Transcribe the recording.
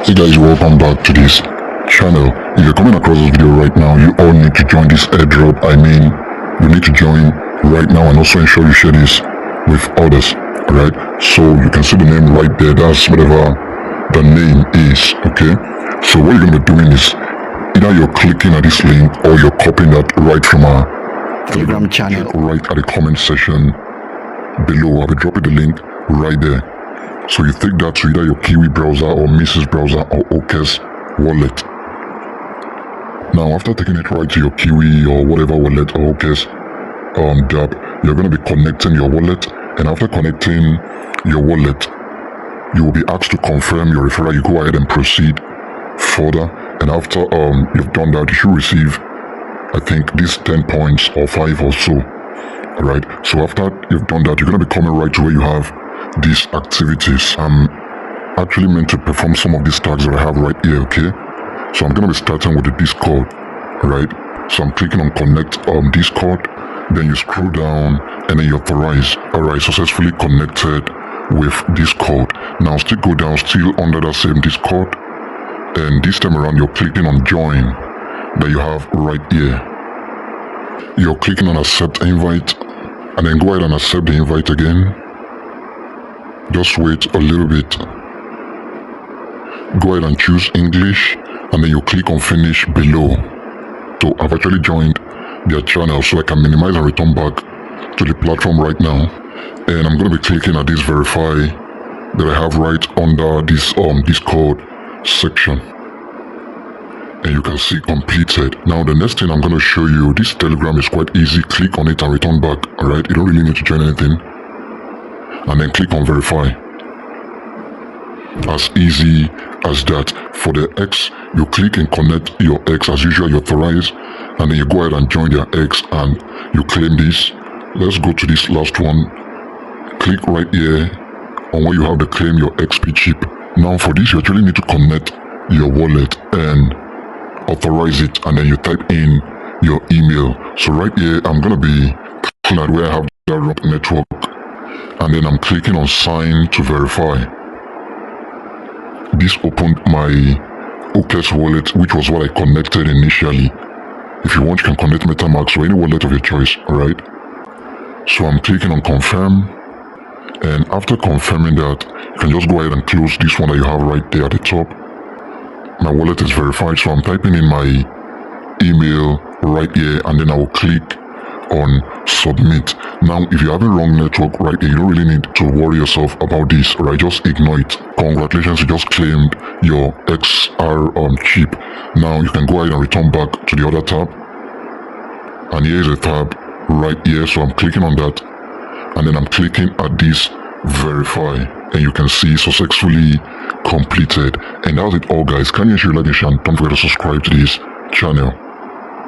Hey guys, welcome back to this channel. If you're coming across this video right now, you all need to join this airdrop. You need to join right now and also ensure you share this with others. Alright, so you can see the name right there. That's whatever the name is. Okay, so what you're gonna be doing is either you're clicking at this link or you're copying that right from our Telegram channel right at the comment section below. I'll be dropping the link right there. So you take that to either your Kiwi browser or Mrs. browser or H.K.R's wallet. Now after taking it right to your Kiwi or whatever wallet or H.K.R's dApp, you're going to be connecting your wallet, and after connecting your wallet, you will be asked to confirm your referral. You go ahead and proceed further, and after you've done that, you should receive, I think, these 10 points or 5 or so. Alright, so after you've done that, you're going to be coming right to where you have these activities. I'm actually meant to perform some of these tasks that I have right here. Okay, so I'm going to be starting with the Discord. Alright, so I'm clicking on connect Discord, then you scroll down and then you authorize. Alright, successfully connected with Discord. Now still go down, still under the same Discord, and this time around you're clicking on join that you have right here. You're clicking on accept invite, and then go ahead and accept the invite again. Just wait a little bit. Go ahead and choose English, and then you click on finish below. So I've actually joined their channel, so I can minimize and return back to the platform right now. And I'm going to be clicking at this verify that I have right under this Discord section. And you can see completed. Now the next thing I'm going to show you, this Telegram is quite easy. Click on it and return back. Alright, you don't really need to join anything. And then click on verify. As easy as that. For the X, you click and connect your X as usual. You authorize, and then you go ahead and join their X and you claim this. Let's go to this last one. Click right here on where you have the claim your XP chip. Now for this, you actually need to connect your wallet and authorize it, and then you type in your email. So right here, I'm gonna be clicking at where I have the Airdrop network, and then I'm clicking on sign to verify. This opened my H.K.R's wallet, which was what I connected initially. If you want, you can connect MetaMask or any wallet of your choice. Alright, so I'm clicking on confirm, and after confirming that, you can just go ahead and close this one that you have right there at the top. My wallet is verified, so I'm typing in my email right here, and then I will click on submit. Now if you're having wrong network right here, you don't really need to worry yourself about this. Alright, just ignore it. Congratulations, you just claimed your H.K.R chip. Now you can go ahead and return back to the other tab, and here is a tab right here, so I'm clicking on that, and then I'm clicking at this verify, and you can see successfully completed. And that's it all, guys. Can you share, like, and share, and don't forget to subscribe to this channel.